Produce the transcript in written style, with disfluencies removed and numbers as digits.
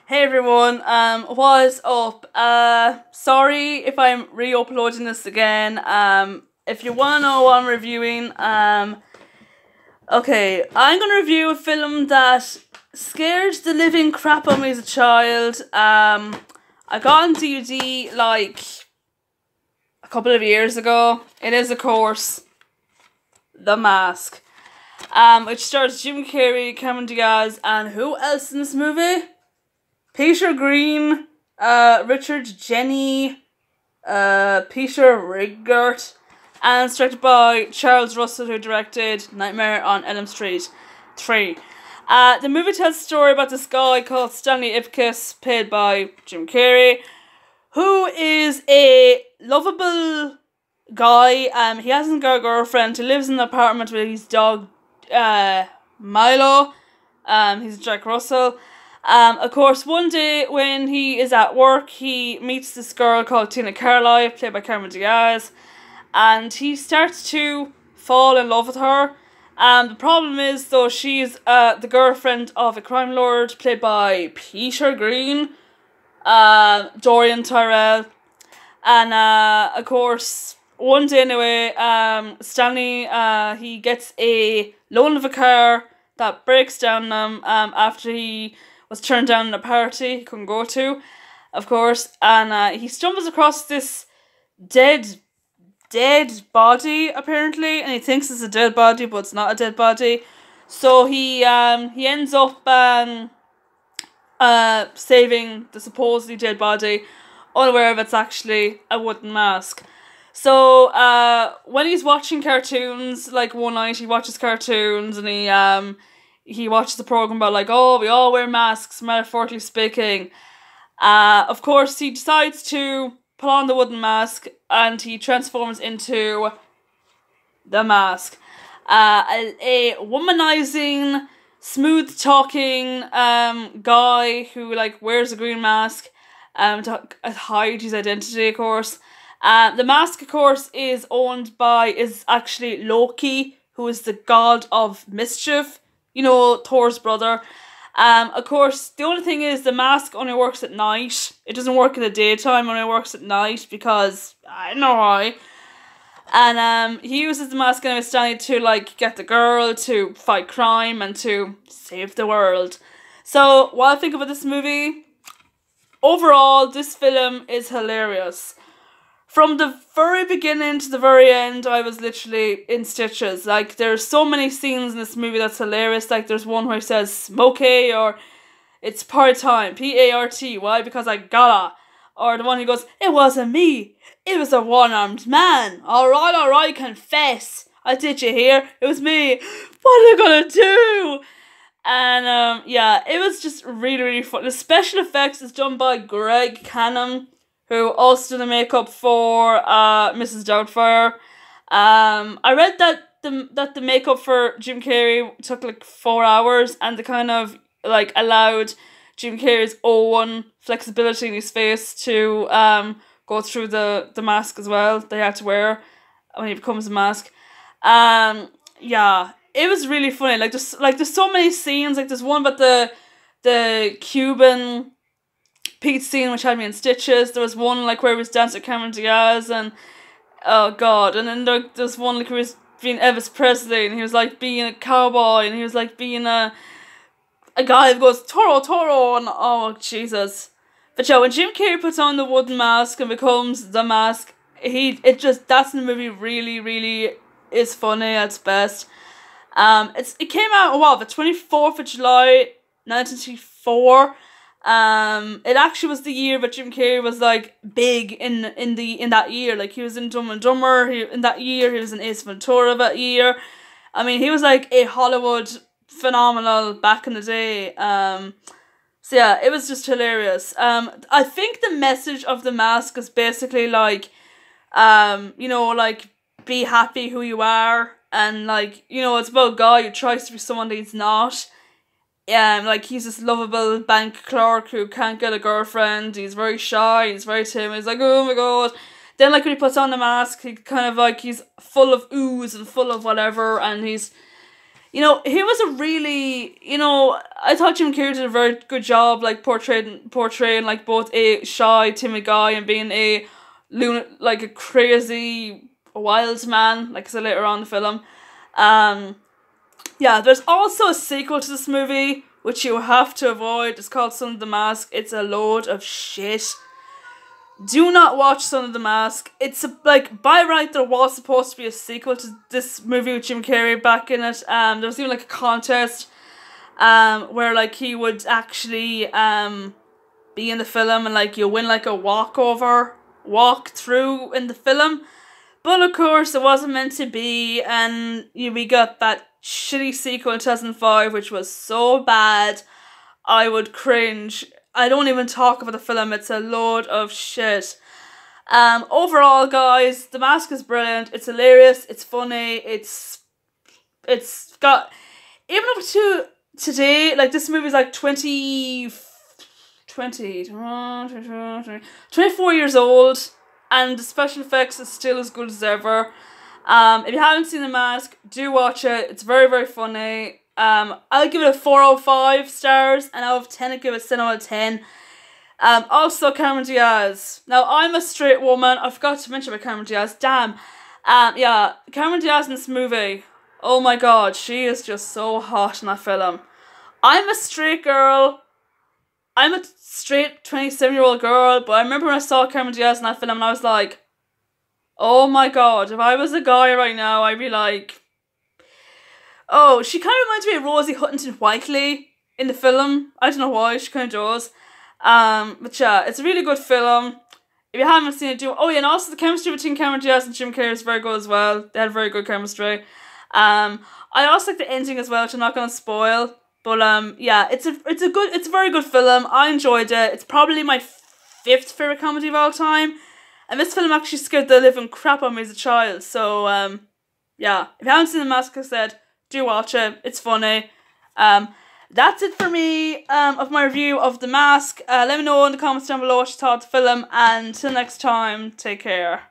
Hey everyone, what's up? Sorry if I'm re-uploading this again. If you wanna know what I'm reviewing, okay, I'm gonna review a film that scared the living crap out of me as a child. I got on DVD like a couple of years ago. It is, of course, The Mask. Which stars Jim Carrey, Cameron Diaz, and who else in this movie? Peter Green, Richard Jenny, Peter Riggert, and it's directed by Charles Russell, who directed Nightmare on Elm Street 3. The movie tells a story about this guy called Stanley Ipkiss, played by Jim Carrey, who is a lovable guy. He hasn't got a girlfriend. He lives in an apartment with his dog, Milo. He's Jack Russell. Of course, one day when he is at work, he meets this girl called Tina Carrey, played by Cameron Diaz, and he starts to fall in love with her. The problem is, though, she's the girlfriend of a crime lord, played by Peter Green, Dorian Tyrell, and of course, one day anyway, Stanley, he gets a loan of a car that breaks down after he was turned down in a party he couldn't go to, of course, and he stumbles across this dead body, apparently, and he thinks it's a dead body, but it's not a dead body. So he ends up saving the supposedly dead body, unaware of it's actually a wooden mask. So when he's watching cartoons, like one night he watches cartoons and he watches the program about, like, oh, we all wear masks, metaphorically speaking. Of course, he decides to put on the wooden mask and he transforms into the Mask. A womanizing, smooth-talking guy who, like, wears a green mask to hide his identity, of course. The mask, of course, is actually Loki, who is the god of mischief. You know, Thor's brother. Of course, the only thing is the mask only works at night. It doesn't work in the daytime, only works at night because I don't know why. And he uses the mask anyway, Stanley, to, like, get the girl, to fight crime, and to save the world. So, what I think about this movie, overall, this film is hilarious. From the very beginning to the very end, I was literally in stitches. Like, there's so many scenes in this movie that's hilarious. Like, there's one where he says, "Smokey," or "It's part time, P-A-R-T, why? Because I gotta." Or the one he goes, "It wasn't me, it was a one-armed man. Alright, confess. I did you hear? It was me. What are you gonna do?" And, yeah, it was just really, really fun. The special effects is done by Greg Canham, who also did the makeup for Mrs. Doubtfire. I read that the makeup for Jim Carrey took like 4 hours, and they kind of like allowed Jim Carrey's own flexibility in his face to go through the mask as well. They had to wear when he becomes a mask. Yeah, it was really funny. There's so many scenes. Like, there's one about the Cuban Pete scene, which had me in stitches. There was one like where he was dancing with Cameron Diaz, and oh god, and then there's one like where he was being Elvis Presley, and he was like being a cowboy, and he was like being a guy who goes Toro, and oh Jesus. But yeah, when Jim Carrey puts on the wooden mask and becomes the Mask, that's in the movie really, really is funny at its best. It came out the 24th of July 1994. It actually was the year that Jim Carrey was like big in that year. Like, he was in Dumb and Dumber in that year. He was in Ace Ventura that year. I mean, he was like a Hollywood phenomenal back in the day. So yeah, it was just hilarious. I think the message of The Mask is basically like, you know, like, be happy who you are, and like, you know, it's about a guy who tries to be someone that he's not. Like, he's this lovable bank clerk who can't get a girlfriend. He's very shy, he's very timid, he's like, oh my god. Then, like, when he puts on the mask, he kind of, like, he's full of ooze and full of whatever, and he's you know, he was a really, you know, I thought Jim Carrey did a very good job, like, portraying like, both a shy, timid guy and being a like, a crazy, wild man, like I said later on in the film. Yeah, there's also a sequel to this movie, which you have to avoid. It's called Son of the Mask. It's a load of shit. Do not watch Son of the Mask. It's like, by right, there was supposed to be a sequel to this movie with Jim Carrey back in it. There was even like a contest where like he would actually be in the film, and like you win like a walk through in the film. But of course it wasn't meant to be, and we got that shitty sequel in 2005, which was so bad I would cringe. I don't even talk about the film. It's a load of shit. Overall, guys, The Mask is brilliant. It's hilarious. It's funny. It's got, even up to today, like, this movie's like 24 years old, and the special effects is still as good as ever. If you haven't seen The Mask, do watch it. It's very, very funny. I'll give it a 4 out of 5 stars, and out of 10 I'll give it a 7 out of 10. Also Cameron Diaz. Now, I'm a straight woman. I forgot to mention about Cameron Diaz. Damn. Yeah, Cameron Diaz in this movie. Oh my god, she is just so hot in that film. I'm a straight girl. I'm a straight 27-year-old girl, but I remember when I saw Cameron Diaz in that film and I was like, oh my god, if I was a guy right now, I'd be like, oh, she kind of reminds me of Rosie Huntington-Whiteley in the film. I don't know why, she kind of does. But yeah, it's a really good film. If you haven't seen it, do. Oh yeah, and also the chemistry between Cameron Diaz and Jim Carrey is very good as well. They had very good chemistry. I also like the ending as well, which I'm not gonna spoil. But yeah, it's a very good film. I enjoyed it. It's probably my 5th favorite comedy of all time. And this film actually scared the living crap out of me as a child. So yeah, if you haven't seen The Mask, like I said, do watch it. It's funny. That's it for me of my review of The Mask. Let me know in the comments down below what you thought of the film, and until next time, take care.